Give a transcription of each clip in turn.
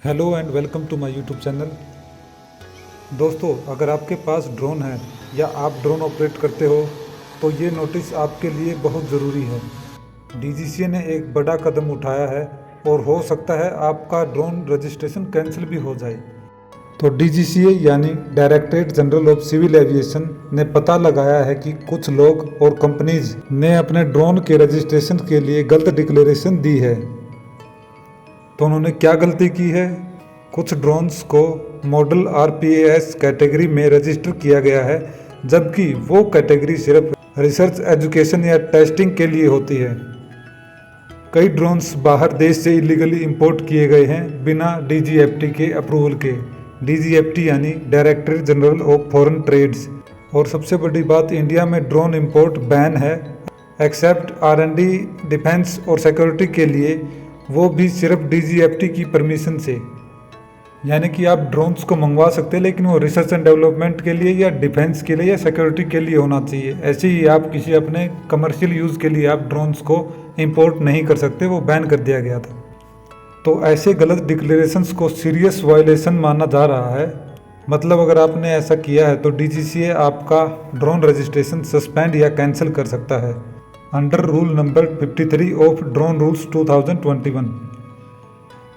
Hello and welcome to my YouTube channel. दोस्तों, अगर आपके पास ड्रोन है या आप ड्रोन ऑपरेट करते हो तो ये नोटिस आपके लिए बहुत ज़रूरी है। डीजीसीए ने एक बड़ा कदम उठाया है और हो सकता है आपका ड्रोन रजिस्ट्रेशन कैंसिल भी हो जाए। तो डीजीसीए यानी directorate general of civil aviation ने पता लगाया है कि कुछ लोग और कंपनीज ने अपने ड्रोन के रजिस्ट्रेशन के लिए गलत डिक्लेरेशन दी है। तो उन्होंने क्या गलती की है? कुछ ड्रोन्स को मॉडल RPAS कैटेगरी में रजिस्टर किया गया है, जबकि वो कैटेगरी सिर्फ रिसर्च, एजुकेशन या टेस्टिंग के लिए होती है। कई ड्रोन्स बाहर देश से इलीगली इंपोर्ट किए गए हैं बिना DGFT के अप्रूवल के। DGFT यानी directorate general of foreign trades. और सबसे बड़ी बात, इंडिया में ड्रोन इंपोर्ट बैन है एक्सेप्ट R&D, डिफेंस और सिक्योरिटी के लिए, वो भी सिर्फ DGFT की परमिशन से। यानी कि आप ड्रोन्स को मंगवा सकते हैं, लेकिन वो रिसर्च एंड डेवलपमेंट के लिए या डिफेंस के लिए या सिक्योरिटी के लिए होना चाहिए। ऐसे ही आप किसी अपने कमर्शियल यूज़ के लिए आप ड्रोन्स को इंपोर्ट नहीं कर सकते, वो बैन कर दिया गया था। तो ऐसे गलत डिक्लेरेशंस को सीरियस वायलेशन माना जा रहा है। मतलब अगर आपने ऐसा किया है तो DGCA आपका ड्रोन रजिस्ट्रेशन सस्पेंड या कैंसिल कर सकता है under rule number 53 of drone rules 2021।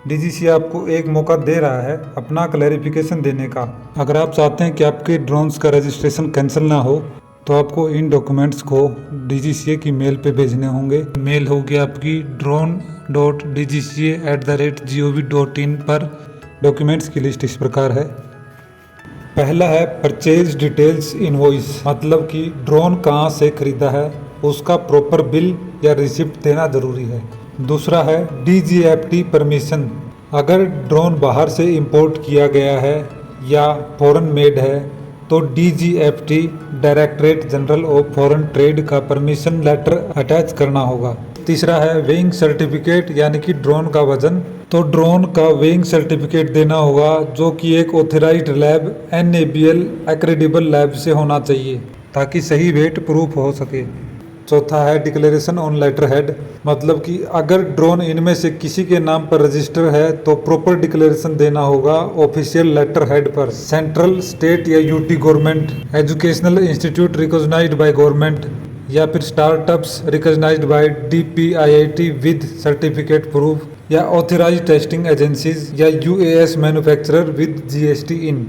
DGCA आपको एक मौका दे रहा है अपना क्लैरिफिकेशन देने का। अगर आप चाहते हैं कि आपके ड्रोन्स का रजिस्ट्रेशन कैंसिल ना हो तो आपको इन डॉक्यूमेंट्स को DGCA की मेल पे भेजने होंगे। मेल होगी आपकी drone.dgca@gov.in पर। डॉक्यूमेंट्स की लिस्ट इस प्रकार है। पहला है परचेज डिटेल्स इनवॉइस, मतलब कि ड्रोन कहाँ से खरीदा है उसका प्रॉपर बिल या रिसिप्ट देना ज़रूरी है। दूसरा है DGFT परमिशन। अगर ड्रोन बाहर से इंपोर्ट किया गया है या फॉरेन मेड है तो DGFT directorate general of foreign trade का परमिशन लेटर अटैच करना होगा। तीसरा है वेइंग सर्टिफिकेट, यानी कि ड्रोन का वजन। तो ड्रोन का वेइंग सर्टिफिकेट देना होगा जो कि एक ऑथराइज्ड लैब NABL एक्रेडिबल लैब से होना चाहिए ताकि सही वेट प्रूफ हो सके। चौथा है डिक्लेरेशन ऑन लेटर हेड, मतलब कि अगर ड्रोन इनमें से किसी के नाम पर रजिस्टर है तो प्रॉपर डिक्लेरेशन देना होगा ऑफिशियल लेटर हेड पर। सेंट्रल, स्टेट या UT government, educational institute recognised by government या फिर startups recognised by DPIIT with certificate proof या ऑथराइज्ड टेस्टिंग एजेंसीज या UAS manufacturer with GST in.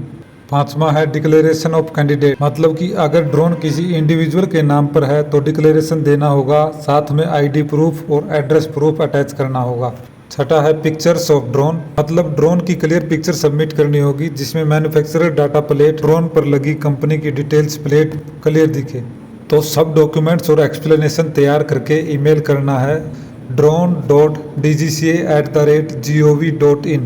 पांचवा है डिक्लेरेशन ऑफ कैंडिडेट, मतलब कि अगर ड्रोन किसी इंडिविजुअल के नाम पर है तो डिक्लेरेशन देना होगा, साथ में ID प्रूफ और एड्रेस प्रूफ अटैच करना होगा। छठा है पिक्चर्स ऑफ ड्रोन, मतलब ड्रोन की क्लियर पिक्चर सबमिट करनी होगी जिसमें मैन्युफैक्चरर डाटा प्लेट, ड्रोन पर लगी कंपनी की डिटेल्स प्लेट क्लियर दिखे। तो सब डॉक्यूमेंट्स और एक्सप्लेनेशन तैयार करके ईमेल करना है drone.dgca@gov.in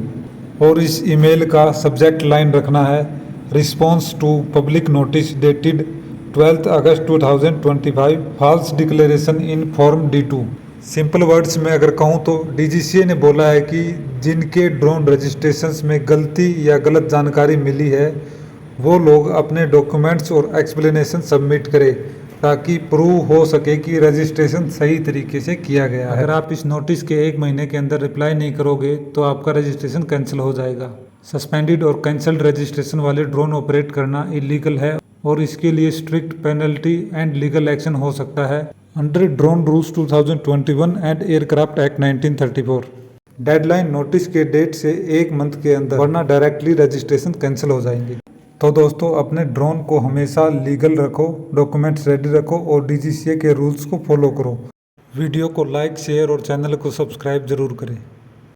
और इस ईमेल का सब्जेक्ट लाइन रखना है response to public notice dated 12 अगस्त 2025 false declaration in form D2। Simple words में अगर कहूँ तो DGCA ने बोला है कि जिनके ड्रोन रजिस्ट्रेशंस में गलती या गलत जानकारी मिली है वो लोग अपने डॉक्यूमेंट्स और एक्सप्लेनेशन सबमिट करें ताकि प्रूव हो सके कि रजिस्ट्रेशन सही तरीके से किया गया है। अगर आप इस नोटिस के 1 महीने के अंदर रिप्लाई नहीं करोगे तो आपका रजिस्ट्रेशन कैंसिल हो जाएगा। सस्पेंडेड और कैंसल्ड रजिस्ट्रेशन वाले ड्रोन ऑपरेट करना इलीगल है और इसके लिए strict penalty and legal action हो सकता है under drone rules 2021 and aircraft act 1934। Deadline notice के डेट से 1 मंथ के अंदर, वरना डायरेक्टली रजिस्ट्रेशन कैंसिल हो जाएंगे। तो दोस्तों, अपने ड्रोन को हमेशा लीगल रखो, डॉक्यूमेंट्स रेडी रखो और DGCA के रूल्स को फॉलो करो। वीडियो को लाइक, शेयर और चैनल को सब्सक्राइब जरूर करें।